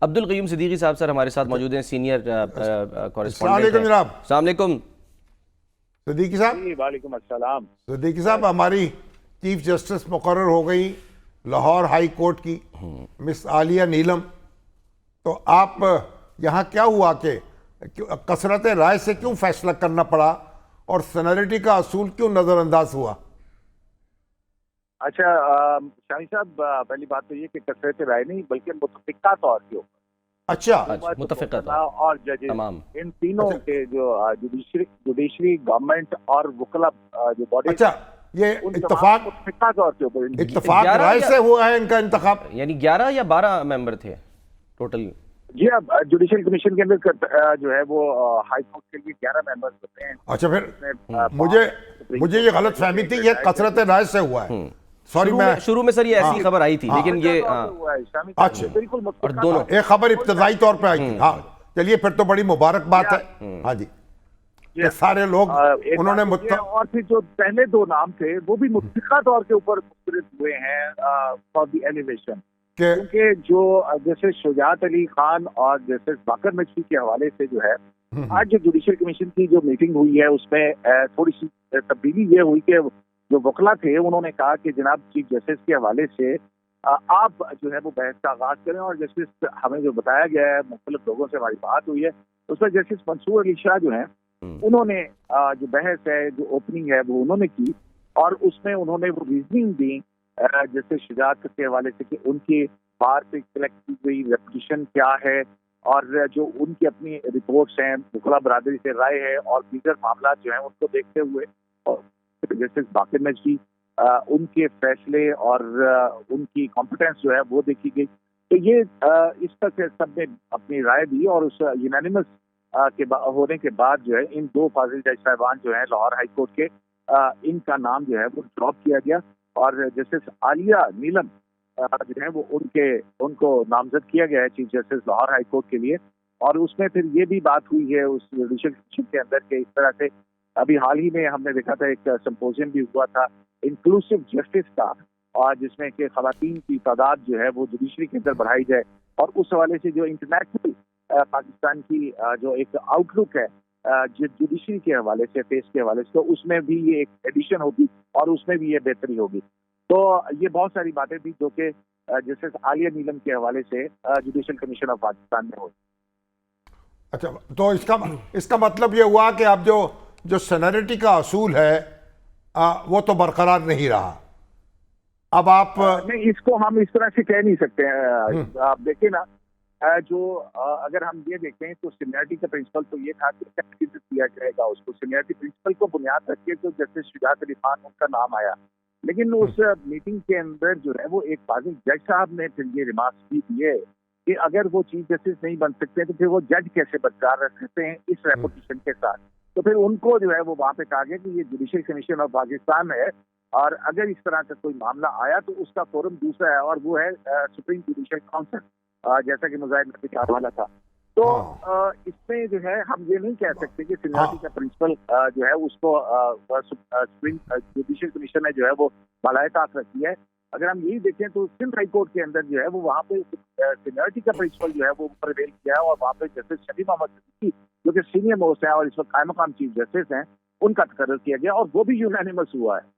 عبد القیوم صدیقی صاحب سر ہمارے ساتھ موجود ہیں، سینئر کورسپونڈنٹ ہیں۔ السلام علیکم جناب۔ السلام علیکم صدیقی صاحب۔ وعلیکم السلام۔ صدیقی صاحب، ہماری چیف جسٹس مقرر ہو گئی لاہور ہائی کورٹ کی مس عالیہ نیلم، تو آپ یہاں کیا ہوا کہ کثرت رائے سے کیوں فیصلہ کرنا پڑا اور سینیرٹی کا اصول کیوں نظر انداز ہوا؟ اچھا شامی صاحب، پہلی بات تو یہ کہ کثرت رائے نہیں بلکہ متفقہ طور کے اوپر اچھا متفقہ اور ججز تمام ان تینوں کے جو جوڈیشری گورنمنٹ اور وکلا جو باڈی، اچھا یہ اتفاق متفقہ طور کے اوپر اتفاق رائے سے ہوا ہے ان کا انتخاب؟ یعنی 11 یا 12 ممبر تھے ٹوٹل؟ جی، اب جوڈیشل کمیشن کے اندر جو ہے وہ ہائی کورٹ کے لیے 11 ممبرز ہوتے ہیں۔ اچھا، پھر مجھے یہ غلط فہمی تھی، یہ کثرت رائے سے ہوا ہے۔ سوری، شروع میں سر یہ ایسی خبر آئی تھی، لیکن یہ اچھا بالکل اور دونوں ایک خبر ابتدائی طور پہ آئی تھی۔ ہاں چلیے، پھر تو بڑی مبارک بات ہے۔ ہاں جی، کہ سارے لوگ انہوں نے اور پھر جو پہلے دو نام تھے وہ بھی متفقہ طور کے اوپر مسترد ہوئے ہیں فار دی ایلیویشن، کیونکہ جو جیسے شجاعت علی خان اور جیسے باقر مجفی کے حوالے سے جو ہے آج جو جوڈیشل کمیشن کی جو میٹنگ ہوئی ہے اس میں تھوڑی سی تبدیلی یہ ہوئی کہ جو وکلا تھے انہوں نے کہا کہ جناب چیف جسٹس کے حوالے سے آپ جو ہے وہ بحث کا آغاز کریں، اور جسٹس ہمیں جو بتایا گیا ہے مختلف لوگوں سے ہماری بات ہوئی ہے اس میں جسٹس منصور علی شاہ جو ہیں انہوں نے جو بحث ہے جو اوپننگ ہے وہ انہوں نے کی، اور اس میں انہوں نے وہ ریزننگ دی جیسے شجاعت کے حوالے سے کہ ان کی بار سے کلیکٹ کی گئی ریپوٹیشن کیا ہے، اور جو ان کی اپنی رپورٹس ہیں وکلا برادری سے رائے ہے، اور دیگر معاملات جو ہیں ان کو دیکھتے ہوئے اور جسٹس باقر مجفی ان کے فیصلے اور ان کی کمپٹنس جو ہے وہ دیکھی گئی۔ تو یہ اس طرح سے سب نے اپنی رائے دی، اور اس یونانیمس کے ہونے کے بعد جو ہے ان دو فاضل جج صاحبان جو ہیں لاہور ہائی کورٹ کے، ان کا نام جو ہے وہ ڈراپ کیا گیا، اور جسٹس عالیہ نیلم جو ہے وہ ان کو نامزد کیا گیا ہے chief justice Lahore high court کے لیے۔ اور اس میں پھر یہ بھی بات ہوئی ہے اس جوڈیشل کمیشن کے اندر کہ اس طرح سے ابھی حال ہی میں ہم نے دیکھا تھا ایک سمپوزیم بھی ہوا تھا انکلوسیو جسٹس کا، اور جس میں کہ خواتین کی تعداد جو ہے وہ جوڈیشری کے اندر بڑھائی جائے، اور اس حوالے سے جو انٹرنیشنل پاکستان کی جو ایک آؤٹ لک ہے جوڈیشری کے حوالے سے، فیس کے حوالے سے، تو اس میں بھی یہ ایک ایڈیشن ہوگی اور اس میں بھی یہ بہتری ہوگی۔ تو یہ بہت ساری باتیں تھیں جو کہ جسٹس عالیہ نیلم کے حوالے سے جوڈیشل کمیشن آف پاکستان میں ہوئی۔ اچھا، تو اس کا مطلب یہ ہوا کہ اب جو سینیرٹی کا اصول ہے وہ تو برقرار نہیں رہا۔ اب آپ نہیں، اس کو ہم اس طرح سے کہہ نہیں سکتے ہیں۔ آپ دیکھیں نا، جو اگر ہم یہ دیکھیں تو سینیرٹی کا پرنسپل تو یہ تھا کہ کیا جائے گا اس کو، سینیرٹی پرنسپل کو بنیاد رکھ کے تو جسٹس شجاعت علی خان ان کا نام آیا، لیکن اس میٹنگ کے اندر جو ہے وہ ایک فاضل جج صاحب نے پھر یہ ریمارکس بھی دیے کہ اگر وہ چیف جسٹس نہیں بن سکتے تو پھر وہ جج کیسے برقرار رکھ سکتے ہیں اس ریپوٹیشن کے ساتھ۔ تو پھر ان کو جو ہے وہ وہاں پہ کہا گیا کہ یہ جوڈیشل کمیشن آف پاکستان ہے، اور اگر اس طرح کا کوئی معاملہ آیا تو اس کا فورم دوسرا ہے، اور وہ ہے سپریم جوڈیشل کاؤنسل، جیسا کہ مظاہر نبی کا حوالہ تھا۔ تو اس میں جو ہے ہم یہ نہیں کہہ سکتے کہ سینیرٹی کا پرنسپل جو ہے اس کو سپریم جوڈیشل کمیشن نے جو ہے وہ بالائے طاق رکھی ہے۔ اگر ہم یہی دیکھیں تو سندھ ہائی کورٹ کے اندر جو ہے وہ وہاں پہ سینیرٹی کا پرنسپل جو ہے وہ پرویل کیا ہے، اور وہاں پہ جسٹس شفیع محمد صدیقی جو کہ سینئر موسٹ ہیں اور اس وقت قائم مقام چیف جسٹس ہیں ان کا تقرر کیا گیا، اور وہ بھی یونانیمس ہوا ہے۔